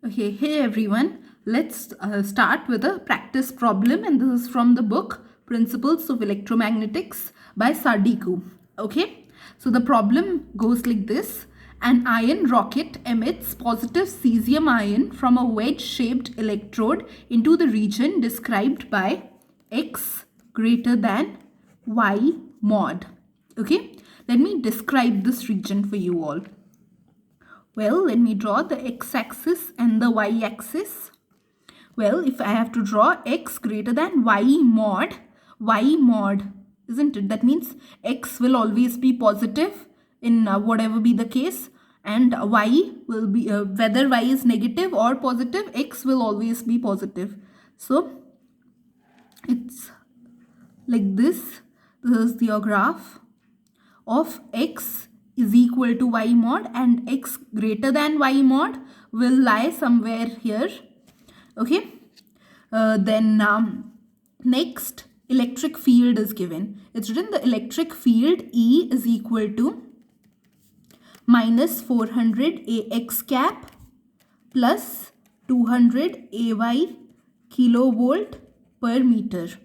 Okay, hey everyone. Let's start with a practice problem, and this is from the book Principles of Electromagnetics by Sardiku. Okay, so the problem goes like this: an iron rocket emits positive cesium ion from a wedge shaped electrode into the region described by x greater than y mod. Okay, let me describe this region for you all. Well, let me draw the x-axis and the y-axis. Well, if I have to draw x greater than y mod, isn't it? That means x will always be positive in whatever be the case, and y will be, whether y is negative or positive, x will always be positive. So, it's like this. This is your graph of x is equal to y mod, and x greater than y mod will lie somewhere here. Okay, then next electric field is given. It's written the electric field E is equal to minus 400 AX cap plus 200 AY kilovolt per meter.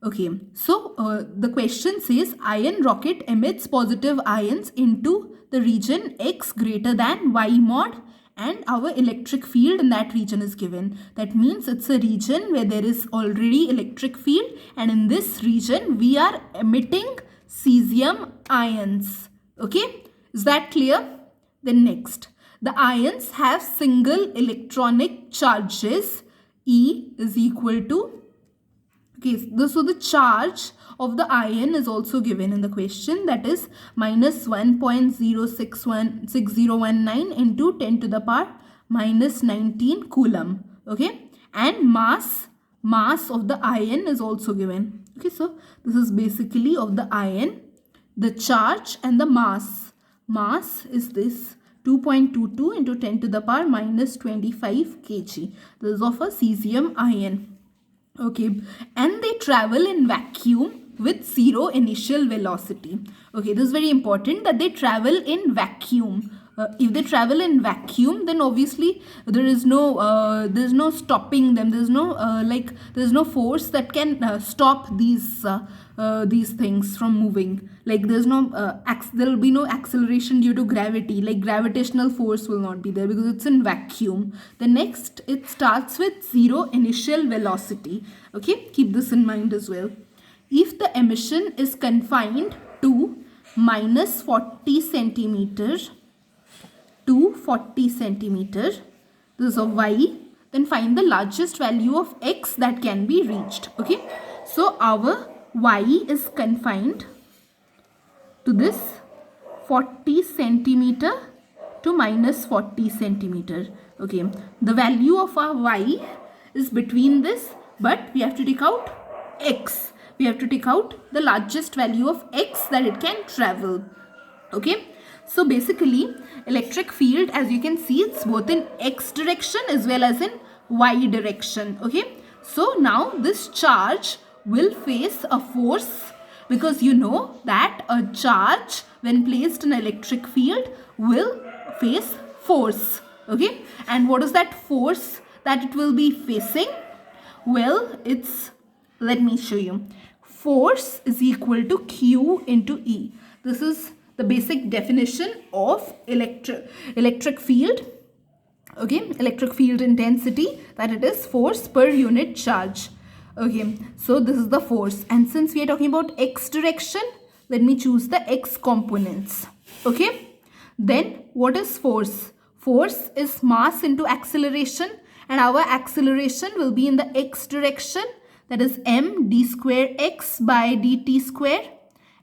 Okay, so the question says iron rocket emits positive ions into the region x greater than y mod, and our electric field in that region is given. That means it's a region where there is already electric field, and in this region we are emitting cesium ions. Okay, is that clear? Then next, the ions have single electronic charges. E is equal to, okay, so the charge of the ion is also given in the question, that is minus 1.06019 into 10 to the power minus 19 coulomb. Okay, and mass of the ion is also given. Okay, so this is basically of the ion, the charge and the mass. Mass is this 2.22 into 10 to the power minus 25 kg. This is of a cesium ion. Okay, and they travel in vacuum with zero initial velocity. Okay, this is very important, that they travel in vacuum. If they travel in vacuum, then obviously there's no stopping them. There's no force that can stop these things from moving. Like there will be no acceleration due to gravity. Like gravitational force will not be there because it's in vacuum. The next, it starts with zero initial velocity. Okay, keep this in mind as well. If the emission is confined to minus 40 centimeters to 40 centimeter, this is of y, then find the largest value of x that can be reached. Okay, so our y is confined to this 40 centimeter to minus 40 centimeter. Okay, the value of our y is between this, but we have to take out x. We have to take out the largest value of x that it can travel. Okay, so basically electric field, as you can see, it's both in x direction as well as in y direction. Okay, so now this charge will face a force, because you know that a charge when placed in electric field will face force. Okay, and what is that force that it will be facing? Well, it's, let me show you. Force is equal to Q into E. This is the basic definition of electric field. Okay, electric field intensity, that it is force per unit charge. Okay, so this is the force, and since we are talking about x direction, let me choose the x components. Okay, then what is force? Force is mass into acceleration, and our acceleration will be in the x direction, that is m d square x by dt square,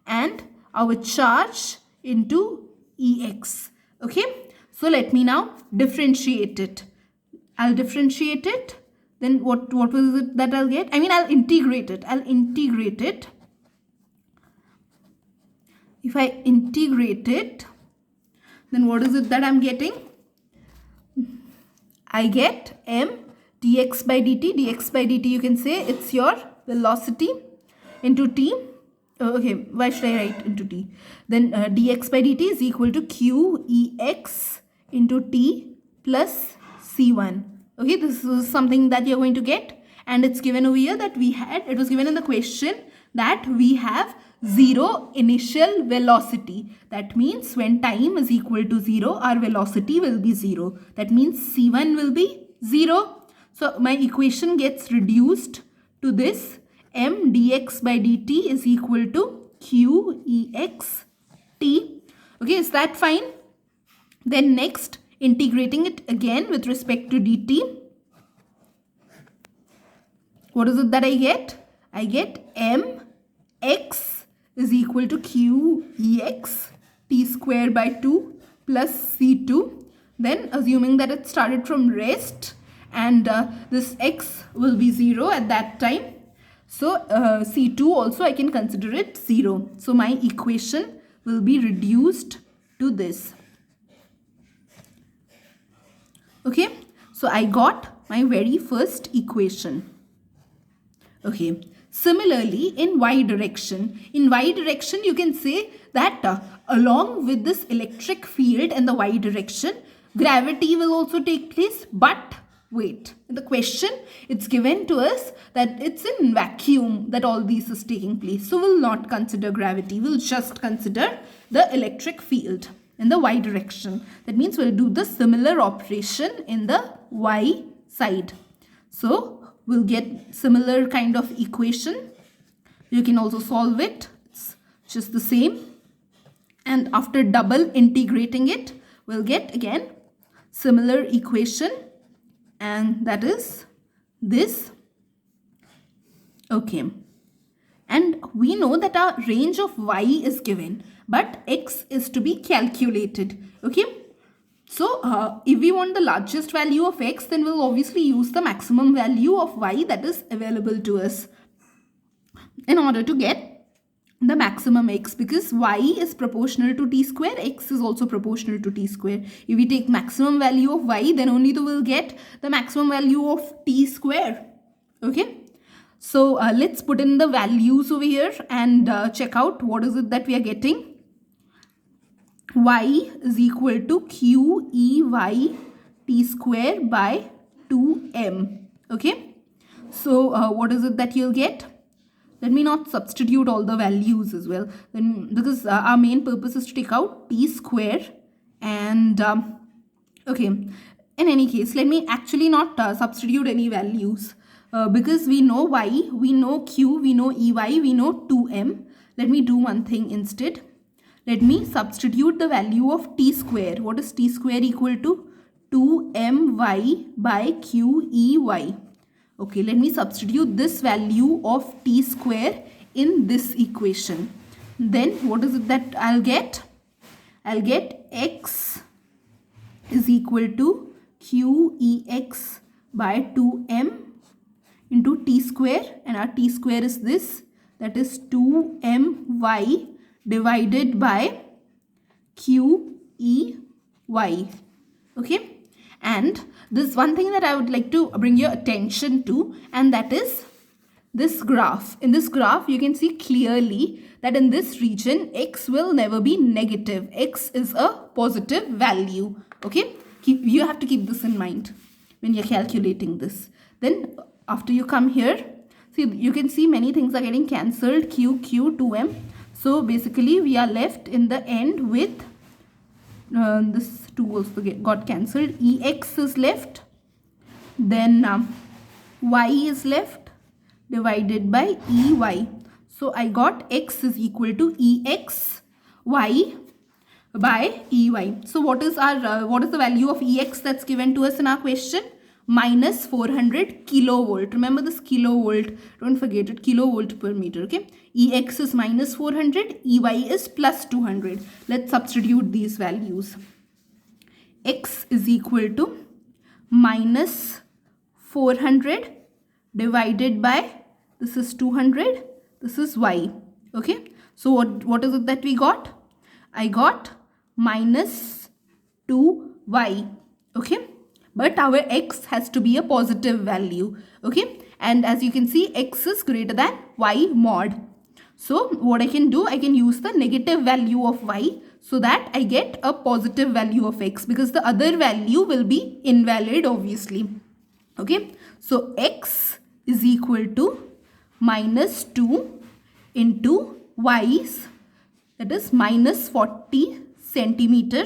and our charge into ex. Okay, so let me now differentiate it. I'll differentiate it. Then what was it that I'll get? I mean, I'll integrate it. If I integrate it, then what is it that I'm getting? I get m dx by dt. Dx by dt, you can say it's your velocity into t. Okay, why should I write into t? Then dx by dt is equal to q ex into t plus C1. Okay, this is something that you're going to get, and it's given over here that it was given in the question that we have 0 initial velocity. That means when time is equal to 0, our velocity will be 0. That means C1 will be 0. So my equation gets reduced to this: m dx by dt is equal to q ex t. Okay, is that fine? Then next, integrating it again with respect to dt. What is it that I get? I get mx is equal to q ex t square by 2 plus c2. Then assuming that it started from rest and this x will be 0 at that time. So c2 also I can consider it 0. So my equation will be reduced to this. Okay, so I got my very first equation. Okay, similarly in y direction, you can say that along with this electric field in the y direction, gravity will also take place. But wait, in the question it's given to us that it's in vacuum that all this is taking place. So we'll not consider gravity, we'll just consider the electric field in the y direction. That means we'll do the similar operation in the y side. So we'll get similar kind of equation. You can also solve it. It's just the same. And after double integrating it, we'll get again similar equation. And that is this. Okay. And we know that our range of y is given, but x is to be calculated. Okay. So if we want the largest value of x, then we'll obviously use the maximum value of y that is available to us in order to get the maximum x, because y is proportional to t square, x is also proportional to t square. If we take maximum value of y, then only we'll get the maximum value of t square. Okay. So let's put in the values over here and check out what is it that we are getting. Y is equal to q e y t square by 2m. Okay. So what is it that you'll get? Let me not substitute all the values as well, then, because our main purpose is to take out t square. And okay, in any case, let me actually not substitute any values because we know y, we know q, we know ey, we know 2m. Let me do one thing instead. Let me substitute the value of t square. What is t square equal to? 2my by qey. Okay, let me substitute this value of t square in this equation. Then what is it that I'll get? I'll get x is equal to qex by 2m into t square, and our t square is this, that is 2my divided by qey. Okay. And this one thing that I would like to bring your attention to, and that is this graph. In this graph, you can see clearly that in this region, x will never be negative. X is a positive value. Okay. You have to keep this in mind when you're calculating this. Then after you come here, see, you can see many things are getting cancelled. Q, 2m. So basically, we are left in the end with this 2 also got cancelled. Ex is left. Then y is left divided by ey. So I got x is equal to ex y by ey. So what is the value of ex that's given to us in our question? Minus 400 kilovolt. Remember this kilovolt. Don't forget it. Kilovolt per meter. Okay. Ex is minus 400. Ey is plus 200. Let's substitute these values. X is equal to minus 400 divided by, this is 200. This is y. Okay. So what is it that we got? I got minus 2y. Okay. But our x has to be a positive value. Okay. And as you can see, x is greater than y mod. So what I can do, I can use the negative value of y. so that I get a positive value of x, because the other value will be invalid obviously. Okay, so x is equal to minus 2 into y's, that is minus 40 centimeter.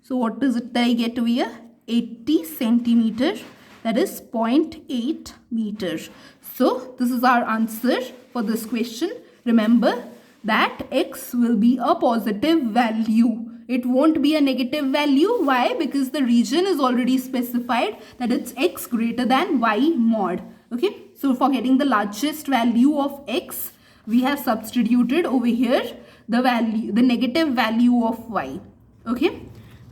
So what is it that I get over here? 80 centimeter, that is 0.8 meters. So this is our answer for this question. Remember that x will be a positive value. It won't be a negative value. Why? Because the region is already specified that it's x greater than y mod. Okay, so for getting the largest value of x, we have substituted over here the negative value of y. Okay,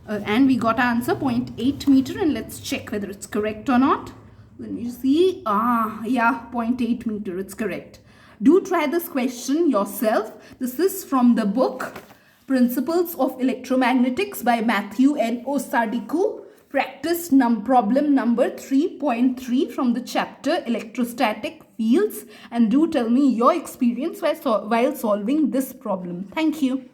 and we got our answer 0.8 meter, and let's check whether it's correct or not. When you see, yeah, 0.8 meter, it's correct. Do try this question yourself. This is from the book Principles of Electromagnetics by Matthew N. Osadiku. Practice problem number 3.3 from the chapter Electrostatic Fields. And do tell me your experience while solving this problem. Thank you.